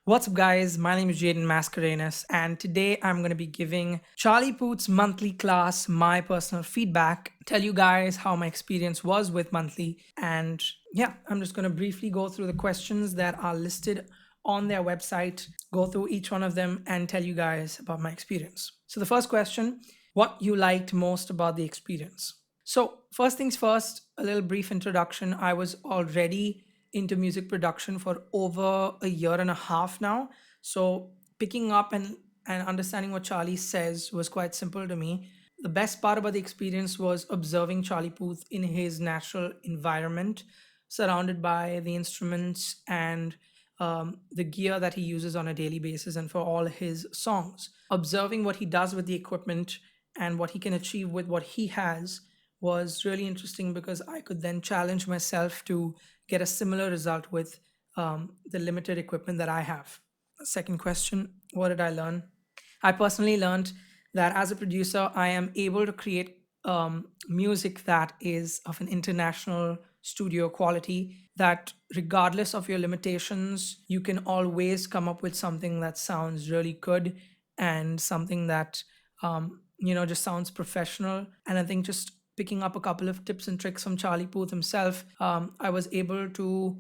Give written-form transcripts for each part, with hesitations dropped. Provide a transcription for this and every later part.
What's up, guys? My name is Jaden Mascarenas, and today I'm going to be giving Charlie Puth's monthly class my personal feedback, tell you guys how my experience was with monthly, and yeah, I'm just going to briefly go through the questions that are listed on their website, go through each one of them, and tell you guys about my experience. So, the first question: what you liked most about the experience? So, first things first, a little brief introduction. I was already into music production for over a year and a half now. So, picking up and understanding what Charlie says was quite simple to me. The best part about the experience was observing Charlie Puth in his natural environment, surrounded by the instruments and the gear that he uses on a daily basis and for all his songs. Observing what he does with the equipment and what he can achieve with what he has was really interesting because I could then challenge myself to get a similar result with the limited equipment that I have. Second question: what did I learn? I personally learned that as a producer, I am able to create music that is of an international studio quality, that regardless of your limitations, you can always come up with something that sounds really good and something that, just sounds professional. And I think just picking up a couple of tips and tricks from Charlie Puth himself, I was able to,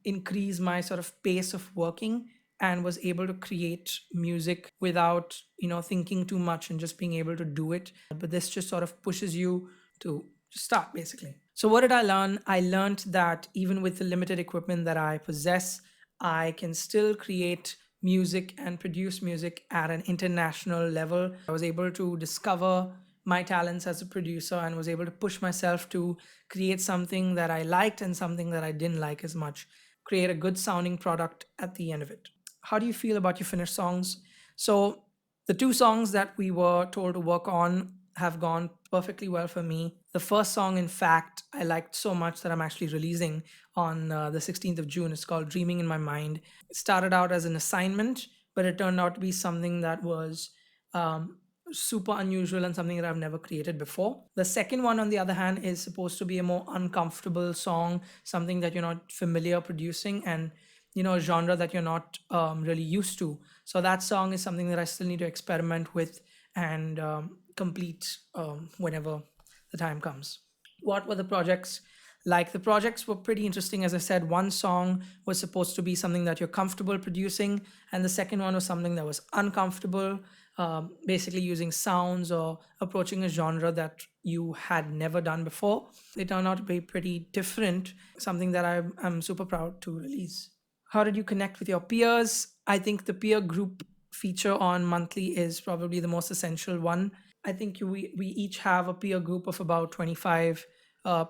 increase my sort of pace of working and was able to create music without thinking too much and just being able to do it. But this just sort of pushes you to start, basically. So what did I learn? I learned that even with the limited equipment that I possess, I can still create music and produce music at an international level. I was able to discover my talents as a producer and was able to push myself to create something that I liked and something that I didn't like as much, create a good sounding product at the end of it. How do you feel about your finished songs? So, the two songs that we were told to work on have gone perfectly well for me. The first song, in fact, I liked so much that I'm actually releasing on the 16th of June. It's called Dreaming in My Mind. It started out as an assignment, but it turned out to be something that was um, super unusual and something that I've never created before. The second one, on the other hand, is supposed to be a more uncomfortable song, something that you're not familiar producing, and a genre that you're not really used to. So that song is something that I still need to experiment with and complete whenever the time comes. What were the projects like? The projects were pretty interesting. As I said, one song was supposed to be something that you're comfortable producing, and the second one was something that was uncomfortable, basically using sounds or approaching a genre that you had never done before. They turned out to be pretty different, something that I'm super proud to release. How did you connect with your peers? I think the peer group feature on monthly is probably the most essential one. I think we each have a peer group of about 25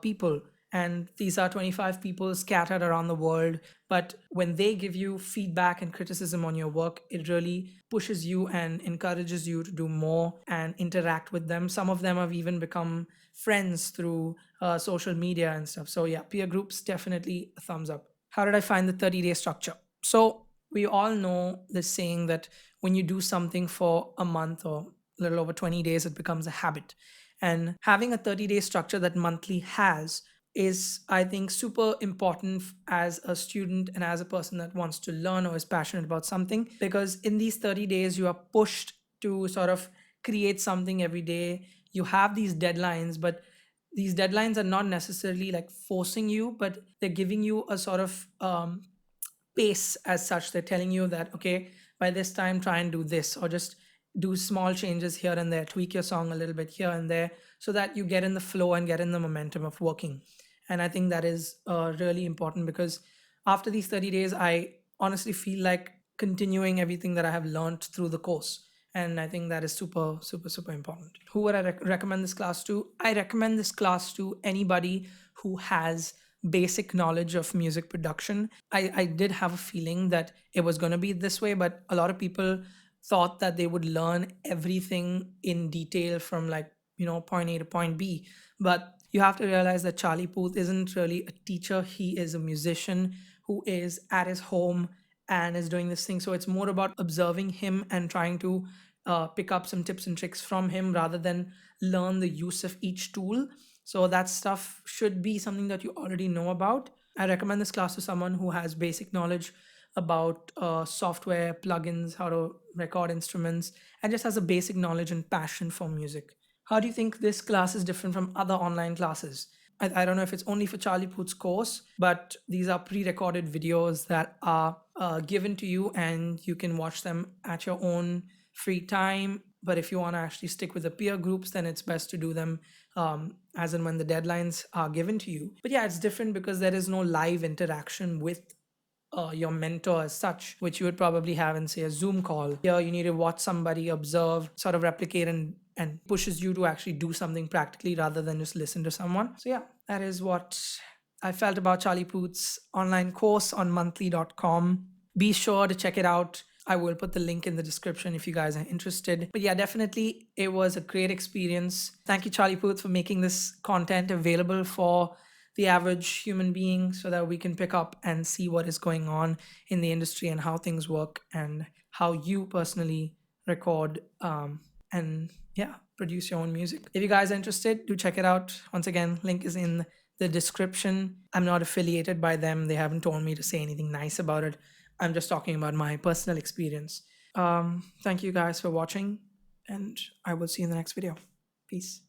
people, and these are 25 people scattered around the world. But when they give you feedback and criticism on your work, it really pushes you and encourages you to do more and interact with them. Some of them have even become friends through social media and stuff. So, yeah, peer groups definitely a thumbs up. How did I find the 30-day structure? So, we all know the saying that when you do something for a month or a little over 20 days, it becomes a habit. And having a 30-day structure that monthly has is, I think, super important as a student and as a person that wants to learn or is passionate about something, because in these 30 days you are pushed to sort of create something every day. You have these deadlines, but these deadlines are not necessarily like forcing you, but they're giving you a sort of pace as such. They're telling you that, okay, by this time, try and do this, or just do small changes here and there, tweak your song a little bit here and there, so that you get in the flow and get in the momentum of working. And I think that is really important because after these 30 days, I honestly feel like continuing everything that I have learned through the course. And I think that is super, super, super important. Who would I recommend this class to? I recommend this class to anybody who has basic knowledge of music production. I did have a feeling that it was going to be this way, but a lot of people thought that they would learn everything in detail from, like, point A to point B. But you have to realize that Charlie Puth isn't really a teacher. He is a musician who is at his home and is doing this thing. So it's more about observing him and trying to pick up some tips and tricks from him rather than learn the use of each tool. So that stuff should be something that you already know about. I recommend this class to someone who has basic knowledge about software, plugins, how to record instruments, and just has a basic knowledge and passion for music. How do you think this class is different from other online classes? I don't know if it's only for Charlie Puth's course, but these are pre recorded videos that are given to you and you can watch them at your own free time. But if you want to actually stick with the peer groups, then it's best to do them as and when the deadlines are given to you. But yeah, it's different because there is no live interaction with your mentor as such, which you would probably have in, say, a Zoom call. Here, you need to watch somebody, observe, sort of replicate, and pushes you to actually do something practically rather than just listen to someone. So, yeah, that is what I felt about Charlie Puth's online course on monthly.com. Be sure to check it out. I will put the link in the description if you guys are interested. But yeah, definitely, it was a great experience. Thank you, Charlie Puth, for making this content available for the average human being so that we can pick up and see what is going on in the industry and how things work and how you personally record and yeah, produce your own music. If you guys are interested, do check it out. Once again, link is in the description. I'm not affiliated by them. They haven't told me to say anything nice about it. I'm just talking about my personal experience. Thank you guys for watching, and I will see you in the next video. Peace.